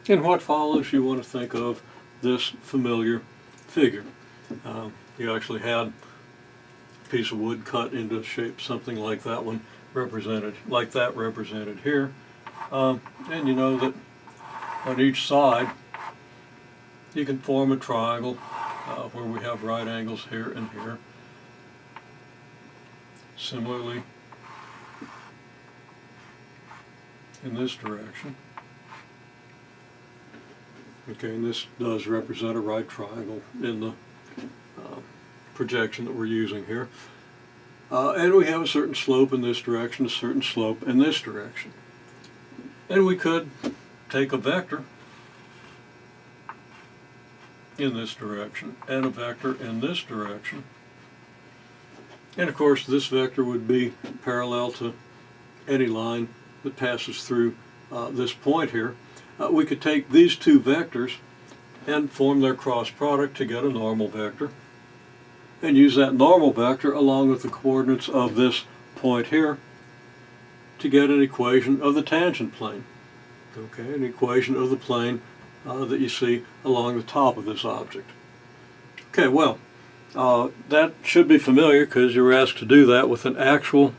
In what follows, you want to think of this familiar figure. You actually had a piece of wood cut into shape something like that one represented, represented here. And you know that on each side you can form a triangle where we have right angles here and here. Similarly, in this direction. Okay, and this does represent a right triangle in the projection that we're using here. And we have a certain slope in this direction, a certain slope in this direction. And we could take a vector in this direction and a vector in this direction. And of course this vector would be parallel to any line that passes through this point here. We could take these two vectors and form their cross product to get a normal vector, and use that normal vector along with the coordinates of this point here to get an equation of the tangent plane. Okay, an equation of the plane that you see along the top of this object. Okay, well, that should be familiar because you were asked to do that with an actual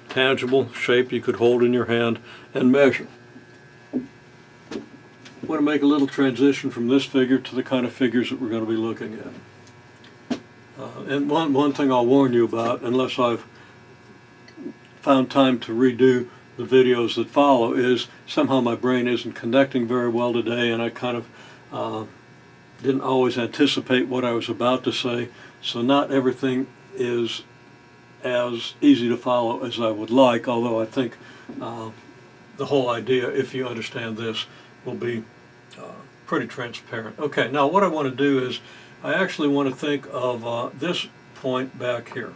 tangible shape you could hold in your hand and measure. I want to make a little transition from this figure to the kind of figures that we're going to be looking at. And one thing I'll warn you about, unless I've found time to redo the videos that follow, is somehow my brain isn't connecting very well today, and I kind of didn't always anticipate what I was about to say, so not everything is as easy to follow as I would like, although I think the whole idea, if you understand this, will be pretty transparent. Okay, now what I want to do is I actually want to think of this point back here.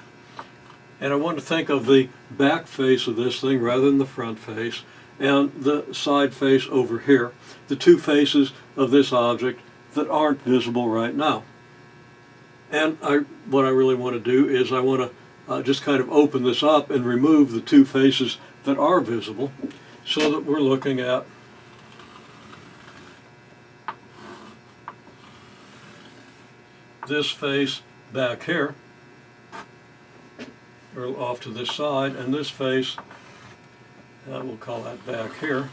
And I want to think of the back face of this thing rather than the front face, and the side face over here, the two faces of this object that aren't visible right now. And what I really want to do is I want to just kind of open this up and remove the two faces that are visible, so that we're looking at this face back here, or off to this side, and this face, we'll call that back here.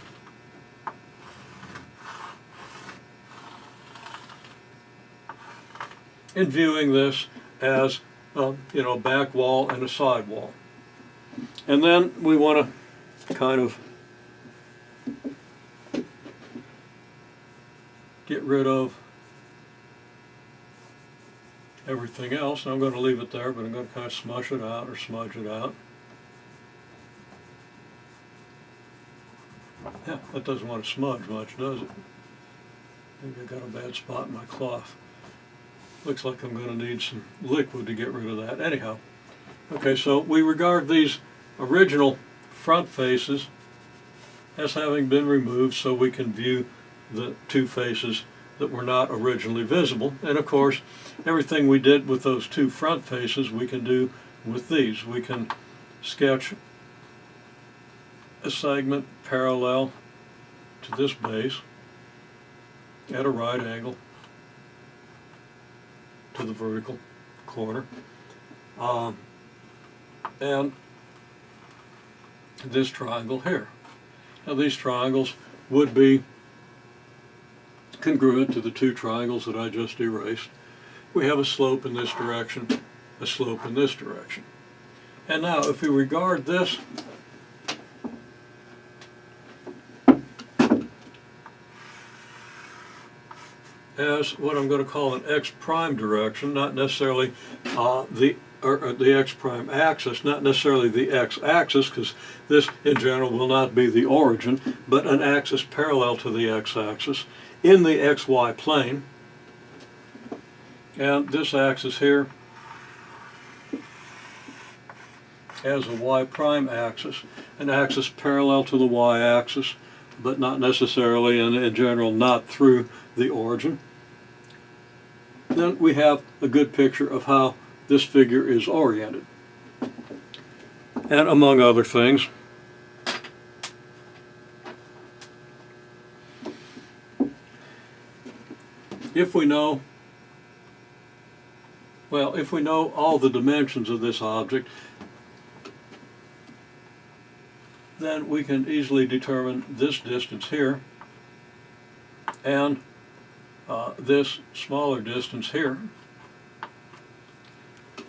And viewing this as a back wall and a side wall. And then we want to kind of get rid of everything else. I'm going to leave it there, but I'm going to kind of smush it out or smudge it out. Yeah, that doesn't want to smudge much, does it? Maybe I got a bad spot in my cloth. Looks like I'm going to need some liquid to get rid of that. Anyhow, okay, so we regard these original front faces as having been removed so we can view the two faces that were not originally visible. And of course, everything we did with those two front faces we can do with these. We can sketch a segment parallel to this base at a right angle to the vertical corner, and this triangle here. Now these triangles would be congruent to the two triangles that I just erased. We have a slope in this direction, a slope in this direction. And now if we regard this as what I'm going to call an x prime direction, not necessarily the x prime axis, not necessarily the x axis, because this in general will not be the origin, but an axis parallel to the x axis in the xy plane. And this axis here as a y prime axis, an axis parallel to the y axis, but not necessarily, and in general not through the origin. Then we have a good picture of how this figure is oriented. And among other things, if we know, well, if we know all the dimensions of this object, then we can easily determine this distance here and this smaller distance here.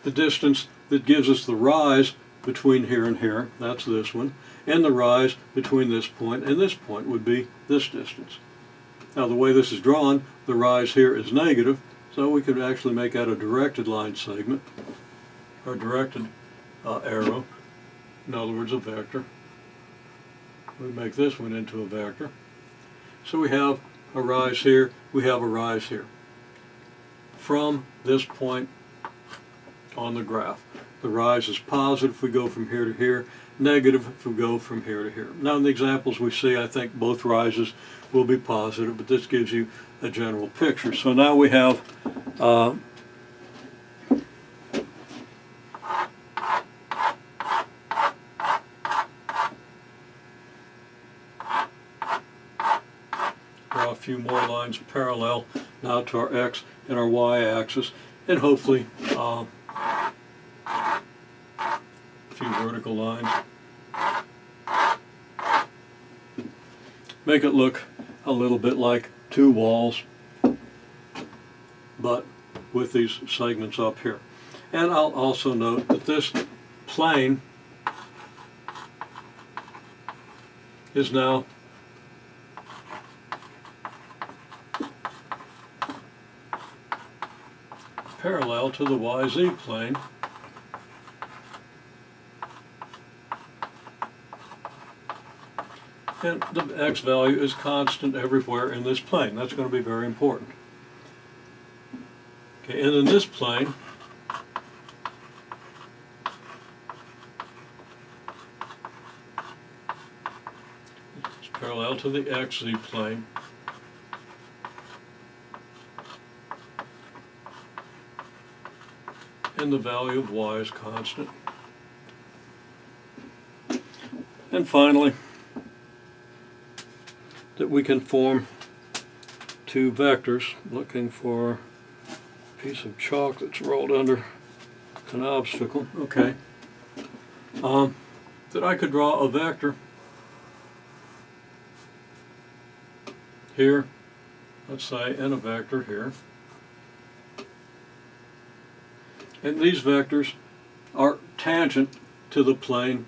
The distance that gives us the rise between here and here, that's this one, and the rise between this point and this point would be this distance. Now the way this is drawn, the rise here is negative, so we could actually make that a directed line segment, or directed arrow, in other words a vector. We make this one into a vector. So we have a rise here, we have a rise here. From this point on the graph. The rise is positive if we go from here to here, negative if we go from here to here. Now in the examples we see, I think both rises will be positive, but this gives you a general picture. So now we have draw a few more lines parallel now to our x and our y axis, and hopefully a few vertical lines. Make it look a little bit like two walls, but with these segments up here. And I'll also note that this plane is now parallel to the YZ plane, and the x value is constant everywhere in this plane. That's going to be very important. Okay, and in this plane, it's parallel to the XZ plane. And the value of y is constant. And finally, that we can form two vectors, looking for a piece of chalk that's rolled under an obstacle, okay, that I could draw a vector here, let's say, and a vector here. And these vectors are tangent to the plane,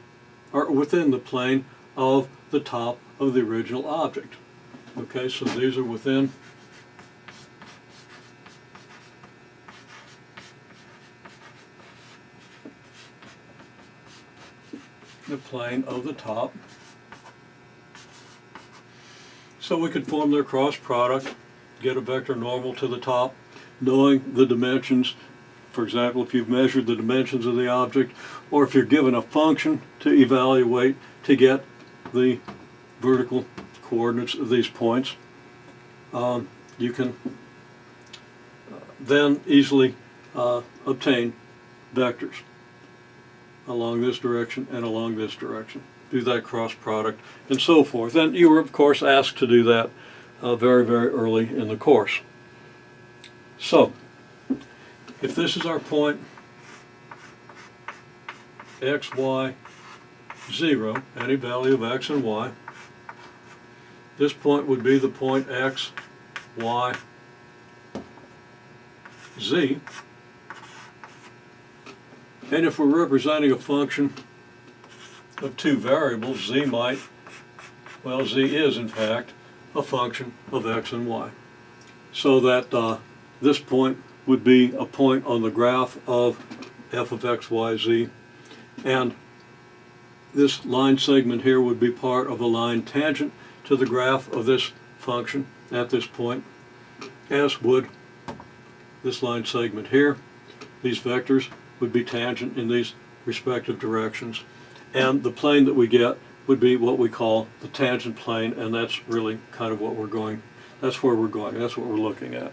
or within the plane of the top of the original object. Okay, so these are within the plane of the top. So we could form their cross product, get a vector normal to the top, knowing the dimensions. For example, if you've measured the dimensions of the object, or if you're given a function to evaluate to get the vertical coordinates of these points, you can then easily obtain vectors along this direction and along this direction. Do that cross product and so forth. And you were, of course, asked to do that very, very early in the course. So, if this is our point x, y, 0, any value of x and y, this point would be the point x, y, z. And if we're representing a function of two variables, z is in fact a function of x and y. So that this point would be a point on the graph of f of x, y, z, and this line segment here would be part of a line tangent to the graph of this function at this point, as would this line segment here. These vectors would be tangent in these respective directions, and the plane that we get would be what we call the tangent plane, and that's really kind of what we're going, that's where we're going, that's what we're looking at.